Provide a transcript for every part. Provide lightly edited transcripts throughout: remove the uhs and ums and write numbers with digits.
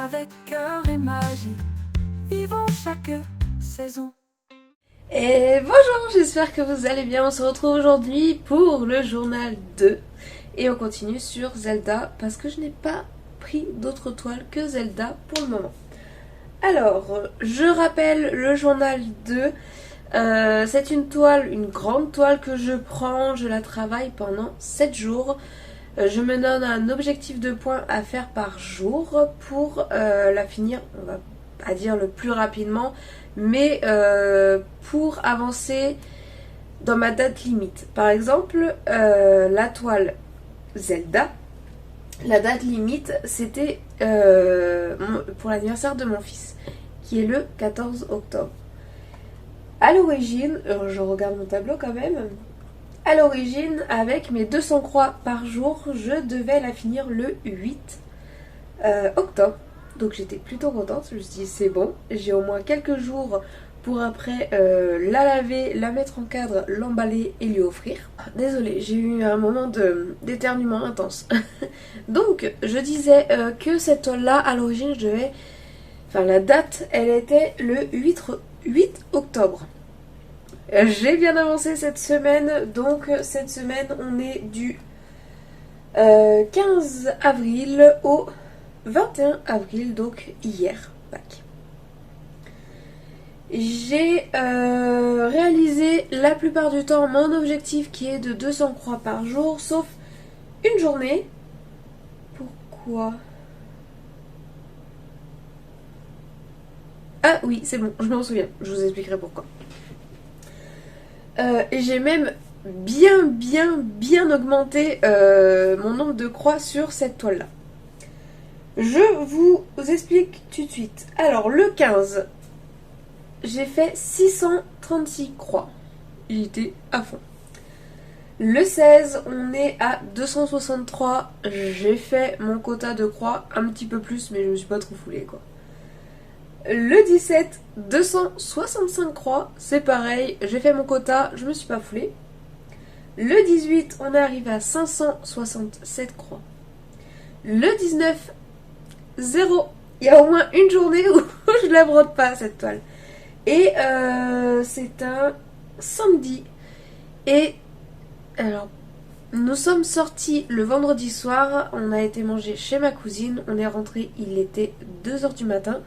avec cœur et magie. Vivons chaque saison. Et bonjour, j'espère que vous allez bien. On se retrouve aujourd'hui pour le journal 2. Et on continue sur Zelda parce que je n'ai pas pris d'autres toiles que Zelda pour le moment. Alors, je rappelle le journal 2. C'est une toile, une grande toile que je prends. Je la travaille pendant 7 jours. Je me donne un objectif de points à faire par jour pour la finir, on va pas dire le plus rapidement, mais pour avancer dans ma date limite. Par exemple, la toile Zelda, la date limite c'était pour l'anniversaire de mon fils, qui est le 14 octobre. À l'origine, je regarde mon tableau quand même. À l'origine, avec mes 200 croix par jour, je devais la finir le 8 octobre. Donc j'étais plutôt contente. Je me suis dit c'est bon, j'ai au moins quelques jours pour après la laver, la mettre en cadre, l'emballer et lui offrir. Désolée, j'ai eu un moment d'éternuement intense. Donc je disais que cette toile-là, à l'origine, je devais... Enfin la date, elle était le 8 octobre. J'ai bien avancé cette semaine, donc cette semaine on est du 15 avril au 21 avril, donc hier, Pâques. J'ai réalisé la plupart du temps mon objectif qui est de 200 croix par jour, sauf une journée. Pourquoi ? Ah oui, c'est bon, je m'en souviens, je vous expliquerai pourquoi. Et j'ai même bien augmenté mon nombre de croix sur cette toile là. Je vous explique tout de suite. Alors le 15, j'ai fait 636 croix. J'étais à fond. Le 16, on est à 263. J'ai fait mon quota de croix, un petit peu plus, mais je me suis pas trop foulée quoi. Le 17, 265 croix, c'est pareil, j'ai fait mon quota, je me suis pas foulée. Le 18, on est arrivé à 567 croix. Le 19, 0. Il y a au moins une journée où je la brode pas cette toile. Et c'est un samedi. Et alors, nous sommes sortis le vendredi soir, on a été manger chez ma cousine, on est rentré, il était 2h du matin.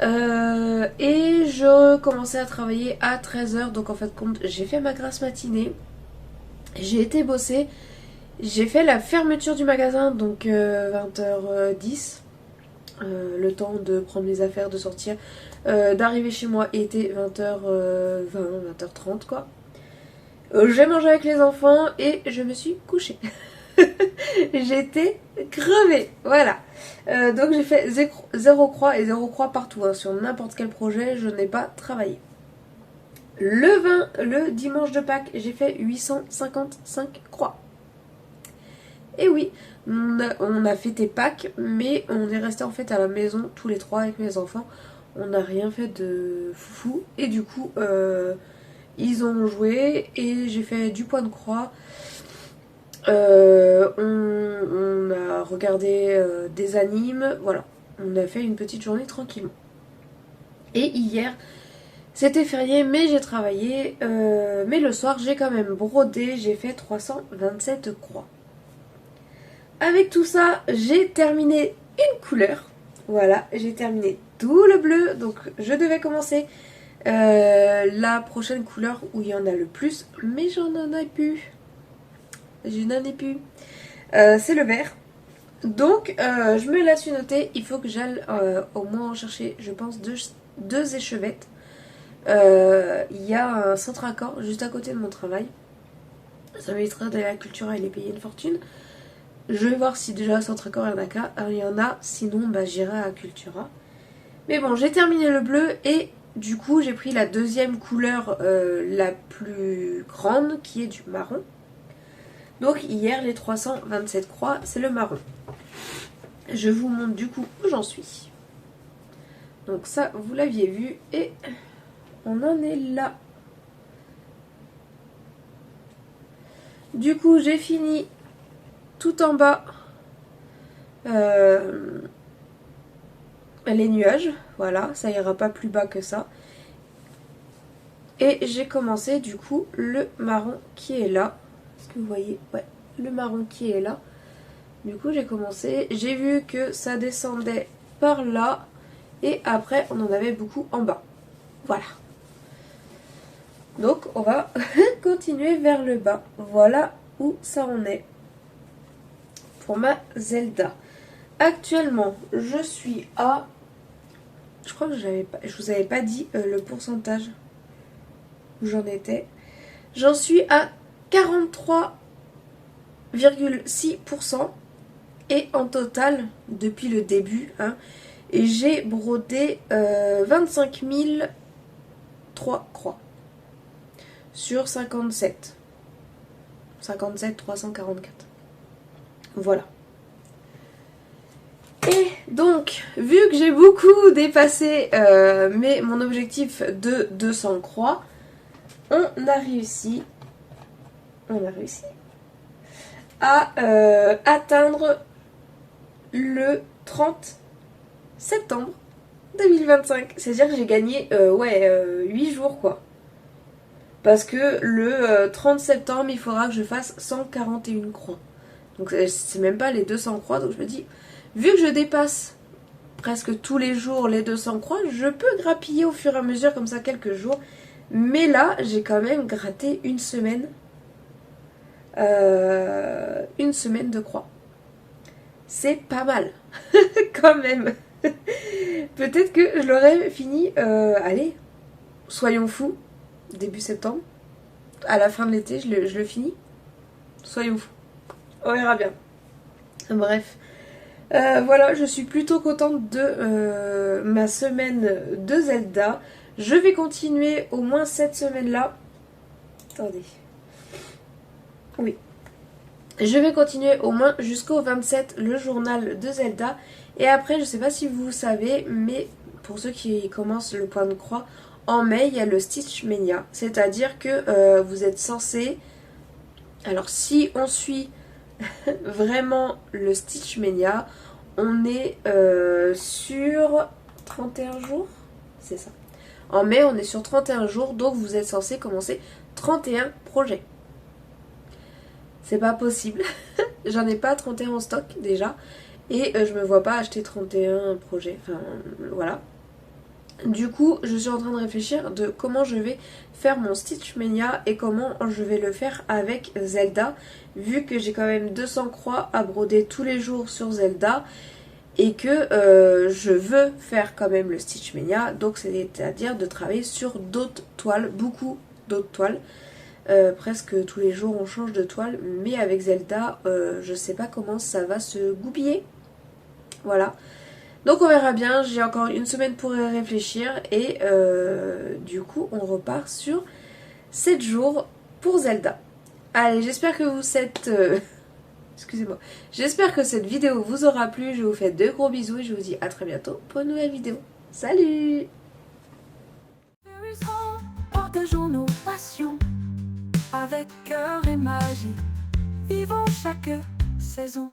Et je commençais à travailler à 13h, donc en fait compte j'ai fait ma grasse matinée, j'ai été bosser, j'ai fait la fermeture du magasin, donc 20h10, le temps de prendre mes affaires, de sortir, d'arriver chez moi, était 20h20, 20h30 quoi. J'ai mangé avec les enfants et je me suis couchée. J'étais crevée, voilà. Donc j'ai fait 0 croix et 0 croix partout, hein. Sur n'importe quel projet, je n'ai pas travaillé. Le 20, le dimanche de Pâques, j'ai fait 855 croix. Et oui, on a fêté Pâques, mais on est resté en fait à la maison tous les trois avec mes enfants. On n'a rien fait de foufou. Et du coup, ils ont joué et j'ai fait du point de croix. On a regardé des animes, voilà. On a fait une petite journée tranquillement. Et hier, c'était férié, mais j'ai travaillé. Mais le soir, j'ai quand même brodé. J'ai fait 327 croix. Avec tout ça, j'ai terminé une couleur. Voilà, j'ai terminé tout le bleu. Donc, je devais commencer la prochaine couleur où il y en a le plus. Mais j'en ai plus. Je n'en ai plus. C'est le vert. Donc, je me la suis notée. Il faut que j'aille au moins en chercher, je pense, deux échevettes. Il y a un centre accord juste à côté de mon travail. Ça m'évitera d'aller à la Cultura et les payer une fortune. Je vais voir si déjà à centre accord il y en a. Sinon, bah, j'irai à Cultura. Mais bon, j'ai terminé le bleu et du coup, j'ai pris la deuxième couleur la plus grande qui est du marron. Donc hier, les 327 croix, c'est le marron. Je vous montre du coup où j'en suis. Donc ça, vous l'aviez vu et on en est là. Du coup, j'ai fini tout en bas. les nuages. Voilà, ça ira pas plus bas que ça. Et j'ai commencé du coup le marron qui est là. Est-ce que vous voyez? Ouais, le marron qui est là. Du coup j'ai commencé, j'ai vu que ça descendait par là et après on en avait beaucoup en bas. Voilà. Donc on va continuer vers le bas. Voilà où ça en est pour ma Zelda. Actuellement je suis à... Je crois que je vous avais pas dit le pourcentage où j'en étais. J'en suis à 43,6%. Et en total, depuis le début, hein, et j'ai brodé 25 003 croix sur 57. 57 344. Voilà. Et donc, vu que j'ai beaucoup dépassé mon objectif de 200 croix, on a réussi à atteindre le 30 septembre 2025. C'est-à-dire que j'ai gagné 8 jours quoi. Parce que le 30 septembre, il faudra que je fasse 141 croix. Donc c'est même pas les 200 croix. Donc je me dis, vu que je dépasse presque tous les jours les 200 croix, je peux grappiller au fur et à mesure comme ça quelques jours. Mais là, j'ai quand même gratté une semaine. Une semaine de croix. C'est pas mal. Quand même. Peut-être que je l'aurais fini, allez, soyons fous, début septembre. À la fin de l'été, je le finis. Soyons fous. On verra bien. Bref. Voilà, je suis plutôt contente de ma semaine de Zelda. Je vais continuer au moins cette semaine-là. Attendez. Oui. Je vais continuer au moins jusqu'au 27 le journal de Zelda. Et après, je sais pas si vous savez, mais pour ceux qui commencent le point de croix, en mai, il y a le Stitch Mania. C'est-à-dire que vous êtes censé... Alors, si on suit vraiment le Stitch Mania, on est sur 31 jours. C'est ça. En mai, on est sur 31 jours, donc vous êtes censé commencer 31 projets. C'est pas possible. J'en ai pas 31 en stock déjà. Et je me vois pas acheter 31 projets. Enfin, voilà. Du coup, je suis en train de réfléchir de comment je vais faire mon Stitch Mania et comment je vais le faire avec Zelda. Vu que j'ai quand même 200 croix à broder tous les jours sur Zelda. Et que je veux faire quand même le Stitch Mania. Donc c'est-à-dire de travailler sur d'autres toiles. Beaucoup d'autres toiles. Presque tous les jours on change de toile, mais avec Zelda je sais pas comment ça va se goupiller. Voilà, donc on verra bien. J'ai encore une semaine pour y réfléchir et du coup on repart sur 7 jours pour Zelda. Allez, j'espère que excusez-moi, j'espère que cette vidéo vous aura plu. Je vous fais de gros bisous et je vous dis à très bientôt pour une nouvelle vidéo. Salut! Partageons nos passions avec cœur et magie. Vivons chaque saison.